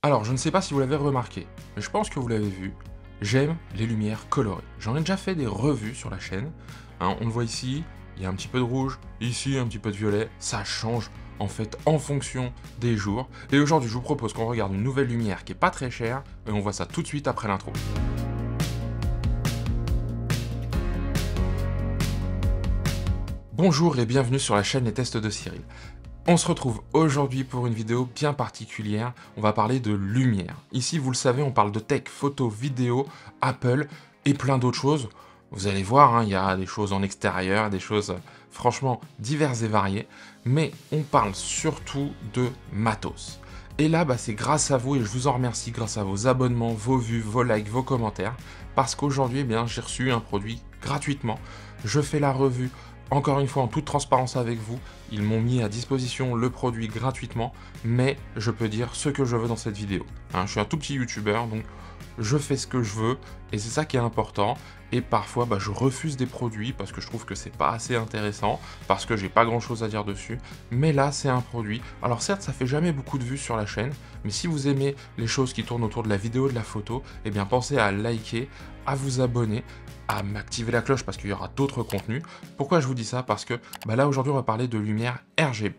Alors, je ne sais pas si vous l'avez remarqué, mais je pense que vous l'avez vu, j'aime les lumières colorées. J'en ai déjà fait des revues sur la chaîne, hein, on le voit ici, il y a un petit peu de rouge, ici un petit peu de violet, ça change en fait en fonction des jours. Et aujourd'hui, je vous propose qu'on regarde une nouvelle lumière qui est pas très chère, et on voit ça tout de suite après l'intro. Bonjour et bienvenue sur la chaîne Les Tests de Cyril. On se retrouve aujourd'hui pour une vidéo bien particulière, on va parler de lumière. Ici, vous le savez, on parle de tech, photo, vidéo, Apple et plein d'autres choses. Vous allez voir, hein, il y a des choses en extérieur, des choses franchement diverses et variées, mais on parle surtout de matos. Et là, c'est grâce à vous, et je vous en remercie, grâce à vos abonnements, vos vues, vos likes, vos commentaires, parce qu'aujourd'hui, j'ai reçu un produit gratuitement. Je fais la revue, encore une fois, en toute transparence avec vous, ils m'ont mis à disposition le produit gratuitement, mais je peux dire ce que je veux dans cette vidéo. Hein, je suis un tout petit youtubeur, donc je fais ce que je veux, et c'est ça qui est important. Et parfois, je refuse des produits parce que je trouve que c'est pas assez intéressant, parce que j'ai pas grand chose à dire dessus. Mais là, c'est un produit. Alors certes, ça fait jamais beaucoup de vues sur la chaîne, mais si vous aimez les choses qui tournent autour de la vidéo, de la photo, eh bien pensez à liker, à vous abonner, à m'activer la cloche parce qu'il y aura d'autres contenus. Pourquoi je vous dis ça? Parce que là aujourd'hui on va parler de lumière RGB.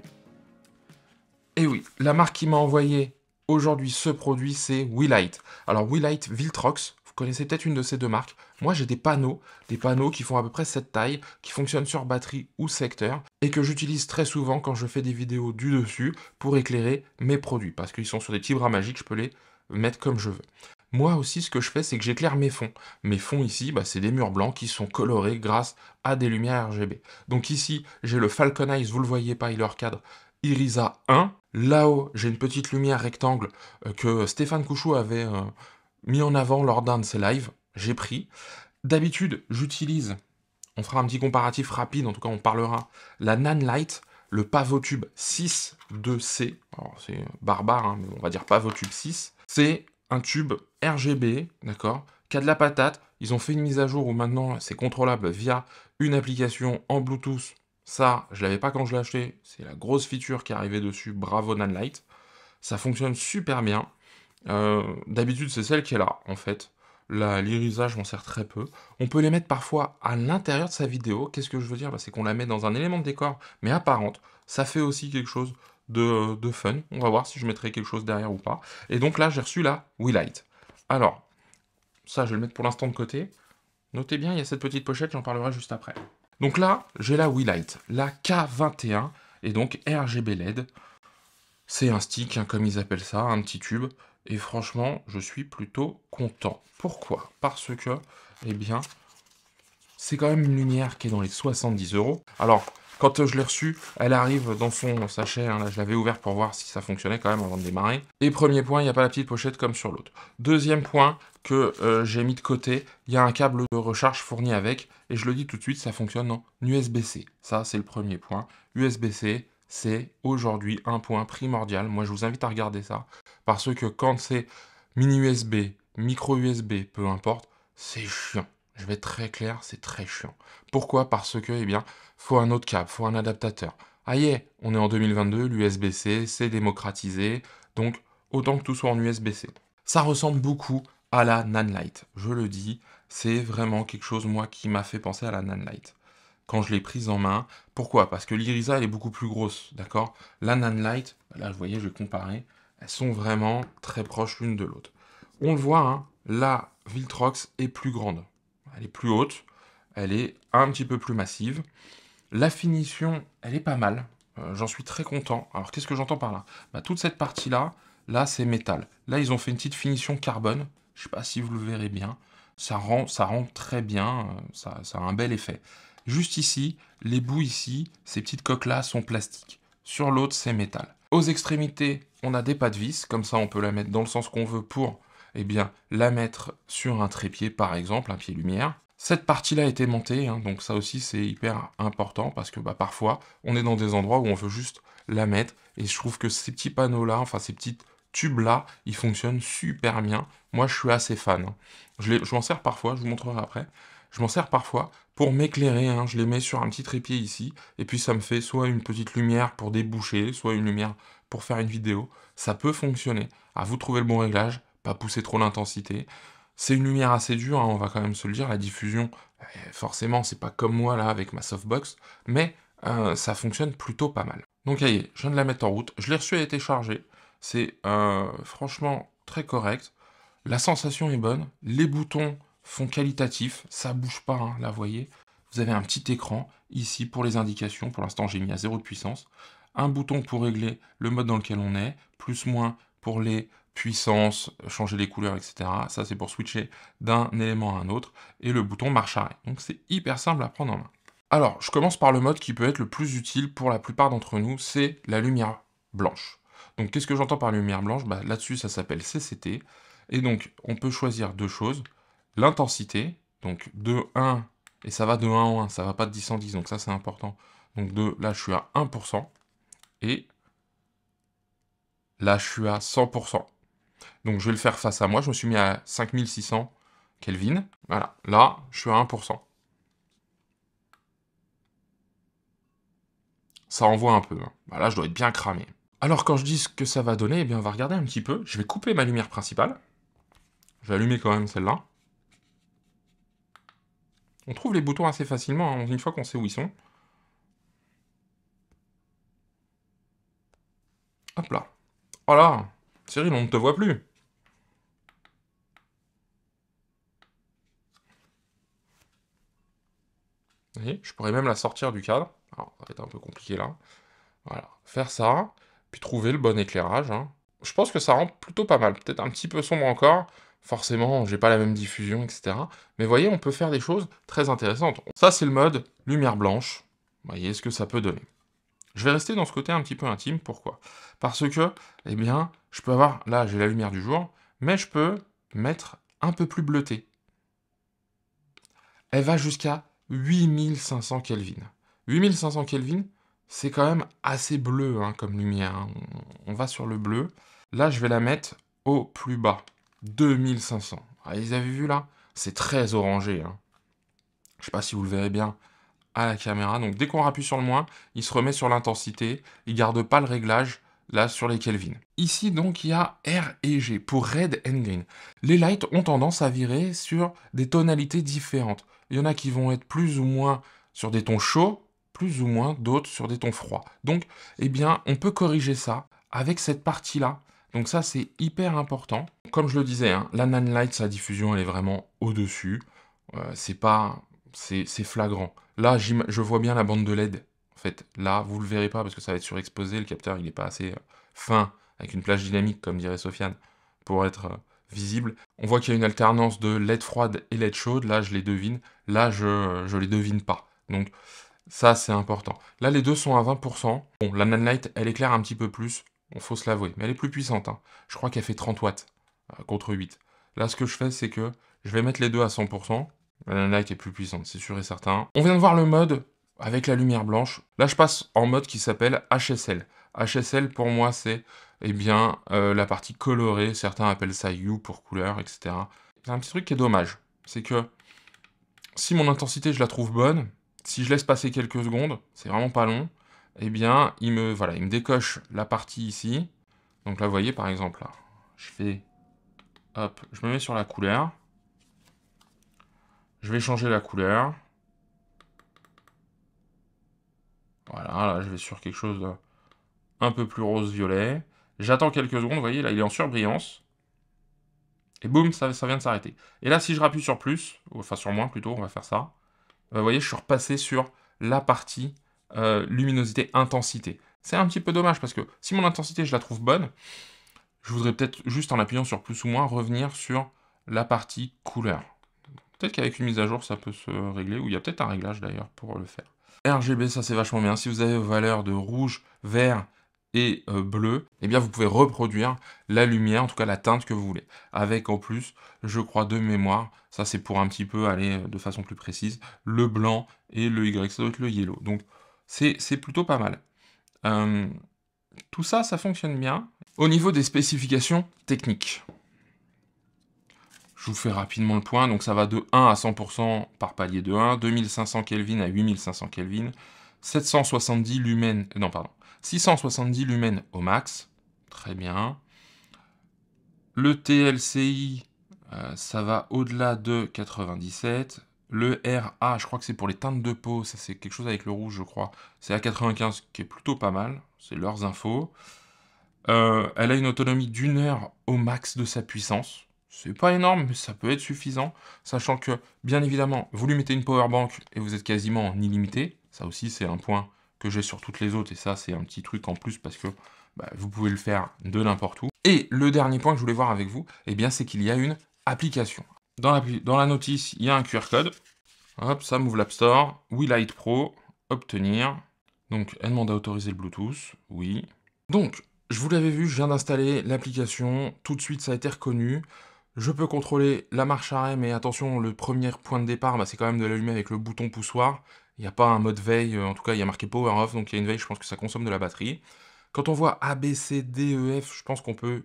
Et oui, la marque qui m'a envoyé aujourd'hui ce produit, c'est Wilight. Alors Wilight Viltrox, vous connaissez peut-être une de ces deux marques. Moi j'ai des panneaux qui font à peu près cette taille, qui fonctionnent sur batterie ou secteur, et que j'utilise très souvent quand je fais des vidéos du dessus pour éclairer mes produits, parce qu'ils sont sur des petits bras magiques, je peux les mettre comme je veux. Moi aussi, ce que je fais, c'est que j'éclaire mes fonds. Mes fonds ici, c'est des murs blancs qui sont colorés grâce à des lumières RGB. Donc ici, j'ai le Falcon Eyes, vous le voyez pas, il leur cadre Irisa 1. Là-haut, j'ai une petite lumière rectangle que Stéphane Couchou avait mis en avant lors d'un de ses lives. J'ai pris. D'habitude, j'utilise, on fera un petit comparatif rapide, en tout cas on parlera, la Nanlite, le Pavotube 6 2C. Alors c'est barbare, hein, mais on va dire Pavotube 6. C'est un tube RGB, d'accord, qui a de la patate. Ils ont fait une mise à jour où maintenant c'est contrôlable via une application en Bluetooth. Ça, je l'avais pas quand je l'ai acheté. C'est la grosse feature qui est arrivée dessus. Bravo Nanlite. Ça fonctionne super bien. D'habitude, c'est celle qui est là, en fait. L'irisage, je m'en sers très peu. On peut les mettre parfois à l'intérieur de sa vidéo. Qu'est-ce que je veux dire? C'est qu'on la met dans un élément de décor, mais apparente. Ça fait aussi quelque chose de fun. On va voir si je mettrai quelque chose derrière ou pas. Et donc là, j'ai reçu la Wilight. Alors, ça, je vais le mettre pour l'instant de côté. Notez bien, il y a cette petite pochette, j'en parlerai juste après. Donc là, j'ai la Wilight, la K21, et donc RGB LED. C'est un stick, hein, comme ils appellent ça, un petit tube. Et franchement, je suis plutôt content. Pourquoi? Parce que, c'est quand même une lumière qui est dans les 70 €. Alors, quand je l'ai reçue, elle arrive dans son sachet. Hein, là, je l'avais ouvert pour voir si ça fonctionnait quand même avant de démarrer. Et premier point, il n'y a pas la petite pochette comme sur l'autre. Deuxième point que j'ai mis de côté, il y a un câble de recharge fourni avec. Et je le dis tout de suite, ça fonctionne en USB-C. Ça, c'est le premier point. USB-C, c'est aujourd'hui un point primordial. Moi, je vous invite à regarder ça. Parce que quand c'est mini USB, micro USB, peu importe, c'est chiant. Je vais être très clair, c'est très chiant. Pourquoi? Parce que, faut un autre câble, faut un adaptateur. Ah yeah, on est en 2022, l'USB-C, c'est démocratisé, donc autant que tout soit en USB-C. Ça ressemble beaucoup à la Nanlite, je le dis, c'est vraiment quelque chose, moi, qui m'a fait penser à la Nanlite. Quand je l'ai prise en main, pourquoi? Parce que l'Irisa, elle est beaucoup plus grosse, d'accord? La Nanlite, là, vous voyez, je vais comparer, elles sont vraiment très proches l'une de l'autre. On le voit, hein, la Viltrox est plus grande. Elle est plus haute, elle est un petit peu plus massive. La finition, elle est pas mal. J'en suis très content. Alors, qu'est-ce que j'entends par là? Toute cette partie-là, là, c'est métal. Là, ils ont fait une petite finition carbone. Je sais pas si vous le verrez bien. Ça rend très bien. Ça a un bel effet. Juste ici, les bouts ici, ces petites coques-là sont plastiques. Sur l'autre, c'est métal. Aux extrémités, on a des pas de vis. Comme ça, on peut la mettre dans le sens qu'on veut pour la mettre sur un trépied, par exemple, un pied lumière. Cette partie-là a été montée, hein, donc ça aussi c'est hyper important parce que parfois on est dans des endroits où on veut juste la mettre et je trouve que ces petits panneaux-là, enfin ces petits tubes-là, ils fonctionnent super bien. Moi je suis assez fan. Hein. Je m'en sers parfois, je vous montrerai après. Je m'en sers parfois pour m'éclairer, hein, je les mets sur un petit trépied ici, et puis ça me fait soit une petite lumière pour déboucher, soit une lumière pour faire une vidéo. Ça peut fonctionner. À vous de trouver le bon réglage, pas pousser trop l'intensité. C'est une lumière assez dure, hein, on va quand même se le dire, la diffusion, forcément, c'est pas comme moi là avec ma softbox, mais ça fonctionne plutôt pas mal. Donc allez, je viens de la mettre en route, je l'ai reçu, elle a été chargée, c'est franchement très correct. La sensation est bonne, les boutons font qualitatif, ça bouge pas, hein, là vous voyez. Vous avez un petit écran ici pour les indications, pour l'instant j'ai mis à 0 de puissance. Un bouton pour régler le mode dans lequel on est, plus moins pour les puissances, changer les couleurs, etc. Ça c'est pour switcher d'un élément à un autre. Et le bouton marche arrêt. Donc c'est hyper simple à prendre en main. Alors, je commence par le mode qui peut être le plus utile pour la plupart d'entre nous, c'est la lumière blanche. Donc qu'est-ce que j'entends par lumière blanche? Là-dessus, ça s'appelle CCT. Et donc, on peut choisir deux choses. L'intensité, donc de 1, et ça va de 1 en 1, ça va pas de 10 en 10, donc ça c'est important. Donc là, je suis à 1%, et là, je suis à 100%. Donc je vais le faire face à moi, je me suis mis à 5600 Kelvin. Voilà, là, je suis à 1%. Ça envoie un peu, hein. Là, je dois être bien cramé. Alors, quand je dis ce que ça va donner, eh bien, on va regarder un petit peu. Je vais couper ma lumière principale. Je vais allumer quand même celle-là. On trouve les boutons assez facilement, hein, une fois qu'on sait où ils sont. Hop là. Voilà. Cyril, on ne te voit plus. Vous voyez, je pourrais même la sortir du cadre. Alors, ça va être un peu compliqué là. Voilà. Faire ça, puis trouver le bon éclairage, hein. Je pense que ça rend plutôt pas mal. Peut-être un petit peu sombre encore. Forcément, j'ai pas la même diffusion, etc. Mais vous voyez, on peut faire des choses très intéressantes. Ça, c'est le mode lumière blanche. Vous voyez ce que ça peut donner. Je vais rester dans ce côté un petit peu intime. Pourquoi? Parce que, eh bien, je peux avoir... Là, j'ai la lumière du jour, mais je peux mettre un peu plus bleuté. Elle va jusqu'à 8500 Kelvin. 8500 Kelvin, c'est quand même assez bleu, hein, comme lumière, hein. On va sur le bleu. Là, je vais la mettre au plus bas. 2500. Ah, vous avez vu là? C'est très orangé, hein. Je ne sais pas si vous le verrez bien à la caméra. Donc dès qu'on appuie sur le moins, il se remet sur l'intensité. Il ne garde pas le réglage là sur les Kelvin. Ici donc il y a R et G pour Red and Green. Les lights ont tendance à virer sur des tonalités différentes. Il y en a qui vont être plus ou moins sur des tons chauds, plus ou moins d'autres sur des tons froids. Donc eh bien on peut corriger ça avec cette partie-là. Donc ça c'est hyper important. Comme je le disais, hein, la Nanlite, sa diffusion elle est vraiment au-dessus. C'est flagrant. Là, je vois bien la bande de LED. En fait, là, vous le verrez pas parce que ça va être surexposé. Le capteur, il n'est pas assez fin, avec une plage dynamique, comme dirait Sofiane, pour être visible. On voit qu'il y a une alternance de LED froide et LED chaude. Là, je les devine. Là, je les devine pas. Donc, ça, c'est important. Là, les deux sont à 20%. Bon, la Nanlite, elle éclaire un petit peu plus. Il faut se l'avouer. Mais elle est plus puissante, hein. Je crois qu'elle fait 30 watts contre 8. Là, ce que je fais, c'est que je vais mettre les deux à 100%. La Nanlite est plus puissante, c'est sûr et certain. On vient de voir le mode avec la lumière blanche. Là, je passe en mode qui s'appelle HSL. HSL, pour moi, c'est eh bien, la partie colorée. Certains appellent ça Hue pour couleur, etc. C'est un petit truc qui est dommage. C'est que si mon intensité, je la trouve bonne, si je laisse passer quelques secondes, c'est vraiment pas long, eh bien, il me décoche la partie ici. Donc là, vous voyez, par exemple, là, je fais... Hop, je me mets sur la couleur. Je vais changer la couleur. Voilà, là je vais sur quelque chose un peu plus rose-violet. J'attends quelques secondes, vous voyez, là il est en surbrillance. Et boum, ça vient de s'arrêter. Et là, si je rappuie sur plus, enfin sur moins plutôt, on va faire ça. Vous voyez, je suis repassé sur la partie luminosité, intensité. C'est un petit peu dommage parce que si mon intensité, je la trouve bonne, je voudrais peut-être juste en appuyant sur plus ou moins revenir sur la partie couleur. Peut-être qu'avec une mise à jour, ça peut se régler, ou il y a peut-être un réglage d'ailleurs pour le faire. RGB, ça c'est vachement bien. Si vous avez vos valeurs de rouge, vert et bleu, eh bien vous pouvez reproduire la lumière, en tout cas la teinte que vous voulez. Avec en plus, je crois de mémoire, ça c'est pour un petit peu aller de façon plus précise, le blanc et le Y, ça doit être le yellow. Donc c'est plutôt pas mal. Tout ça, ça fonctionne bien. Au niveau des spécifications techniques, Je vous fais rapidement le point, donc ça va de 1 à 100% par palier de 1, 2500 Kelvin à 8500 Kelvin, 770 lumens, non pardon, 670 lumens au max, très bien. Le TLCI, ça va au-delà de 97. Le RA, je crois que c'est pour les teintes de peau, ça c'est quelque chose avec le rouge je crois, c'est à 95 qui est plutôt pas mal, c'est leurs infos. Elle a une autonomie d'1 heure au max de sa puissance. C'est pas énorme, mais ça peut être suffisant, sachant que, bien évidemment, vous lui mettez une power bank et vous êtes quasiment en illimité. Ça aussi, c'est un point que j'ai sur toutes les autres, et ça, c'est un petit truc en plus parce que vous pouvez le faire de n'importe où. Et le dernier point que je voulais voir avec vous, eh bien, c'est qu'il y a une application. Dans la notice, il y a un QR code. Hop, ça m'ouvre l'App Store. WeLight Pro, obtenir. Donc, elle demande à autoriser le Bluetooth. Oui. Donc, je vous l'avais vu, je viens d'installer l'application. Tout de suite, ça a été reconnu. Je peux contrôler la marche arrêt, mais attention, le premier point de départ, c'est quand même de l'allumer avec le bouton poussoir. Il n'y a pas un mode veille, en tout cas, il y a marqué Power Off, donc il y a une veille, je pense que ça consomme de la batterie. Quand on voit A, B, C, D, E, F, je pense qu'on peut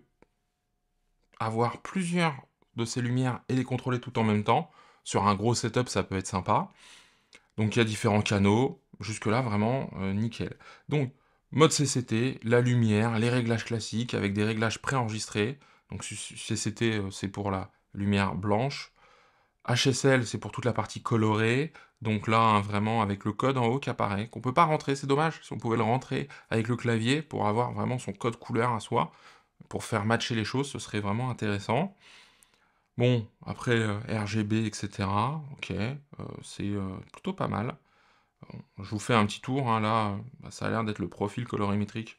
avoir plusieurs de ces lumières et les contrôler tout en même temps. Sur un gros setup, ça peut être sympa. Donc il y a différents canaux, jusque-là, vraiment nickel. Donc, mode CCT, la lumière, les réglages classiques avec des réglages préenregistrés. Donc CCT, c'est pour la lumière blanche. HSL, c'est pour toute la partie colorée. Donc là, vraiment avec le code en haut qui apparaît, qu'on ne peut pas rentrer, c'est dommage. Si on pouvait le rentrer avec le clavier pour avoir vraiment son code couleur à soi, pour faire matcher les choses, ce serait vraiment intéressant. Bon, après RGB, etc. Ok, c'est plutôt pas mal. Je vous fais un petit tour, hein, là, ça a l'air d'être le profil colorimétrique.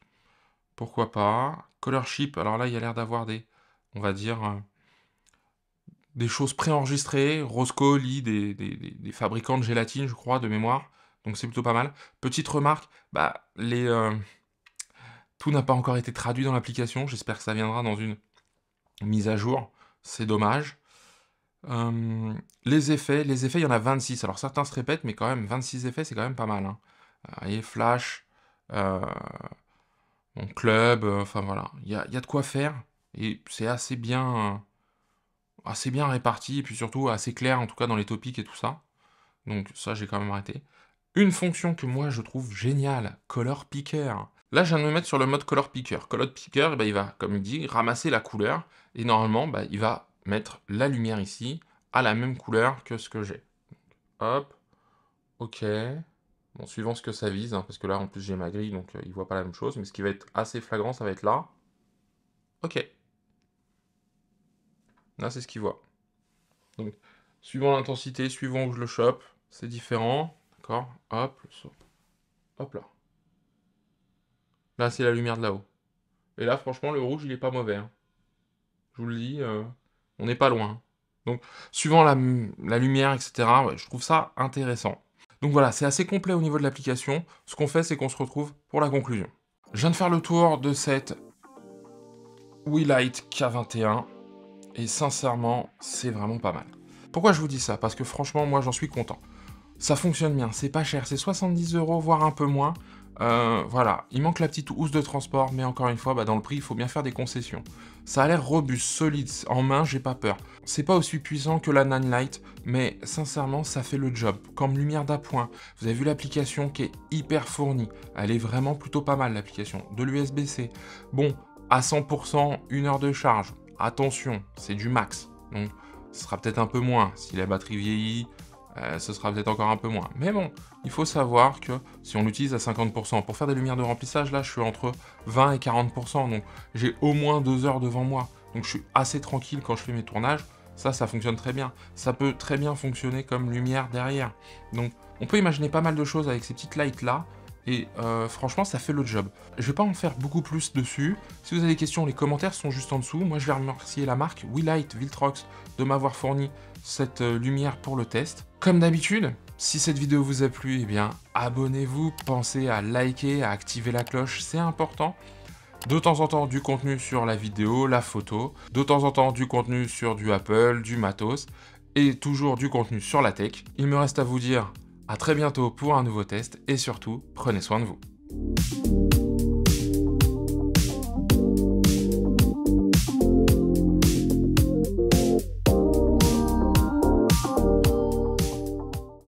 Pourquoi pas. Color Chip, alors là, il y a l'air d'avoir des, on va dire, des choses préenregistrées. Rosco lit des fabricants de gélatine, je crois, de mémoire. Donc c'est plutôt pas mal. Petite remarque, tout n'a pas encore été traduit dans l'application. J'espère que ça viendra dans une mise à jour. C'est dommage. Les effets, il y en a 26. Alors certains se répètent, mais quand même, 26 effets, c'est quand même pas mal. Hein. Et flash, club, enfin voilà. Il y a de quoi faire. Et c'est assez bien réparti, et puis surtout assez clair, en tout cas dans les topics et tout ça. Donc ça, j'ai quand même arrêté. Une fonction que moi, je trouve géniale, Color Picker. Là, je viens de me mettre sur le mode Color Picker. Color Picker, il va, comme il dit, ramasser la couleur, et normalement, il va mettre la lumière ici, à la même couleur que ce que j'ai. Hop, ok. Bon, suivant ce que ça vise, hein, parce que là, en plus, j'ai ma grille, donc il voit pas la même chose, mais ce qui va être assez flagrant, ça va être là. Ok. Là, c'est ce qu'il voit. Donc, suivant l'intensité, suivant où je le chope, c'est différent. D'accord? Hop, le saut. Hop là. Là, c'est la lumière de là-haut. Et là, franchement, le rouge, il est pas mauvais. Hein. Je vous le dis, on n'est pas loin. Donc, suivant la lumière, etc., ouais, je trouve ça intéressant. Donc voilà, c'est assez complet au niveau de l'application. Ce qu'on fait, c'est qu'on se retrouve pour la conclusion. Je viens de faire le tour de cette WeLight K21. Et sincèrement, c'est vraiment pas mal. Pourquoi je vous dis ça? Parce que franchement, moi, j'en suis content. Ça fonctionne bien, c'est pas cher, c'est 70 €, voire un peu moins. Voilà, il manque la petite housse de transport, mais encore une fois, dans le prix, il faut bien faire des concessions. Ça a l'air robuste, solide, en main, j'ai pas peur. C'est pas aussi puissant que la Nanlite, mais sincèrement, ça fait le job. Comme lumière d'appoint, vous avez vu l'application qui est hyper fournie. Elle est vraiment plutôt pas mal, l'application. De l'USB-C. Bon, à 100%, 1 heure de charge. Attention, c'est du max. Donc, ce sera peut-être un peu moins. Si la batterie vieillit, ce sera peut-être encore un peu moins. Mais bon, il faut savoir que si on l'utilise à 50%, pour faire des lumières de remplissage, là, je suis entre 20 et 40%. Donc, j'ai au moins 2 heures devant moi. Donc, je suis assez tranquille quand je fais mes tournages. Ça fonctionne très bien. Ça peut très bien fonctionner comme lumière derrière. Donc, on peut imaginer pas mal de choses avec ces petites lights-là. Et franchement, ça fait le job. Je vais pas en faire beaucoup plus dessus. Si vous avez des questions, les commentaires sont juste en dessous. Moi, je vais remercier la marque WeLight Viltrox de m'avoir fourni cette lumière pour le test. Comme d'habitude, si cette vidéo vous a plu, eh bien, abonnez-vous. Pensez à liker, à activer la cloche, c'est important. De temps en temps, du contenu sur la vidéo, la photo. De temps en temps, du contenu sur du Apple, du matos. Et toujours du contenu sur la tech. Il me reste à vous dire à très bientôt pour un nouveau test et surtout, prenez soin de vous.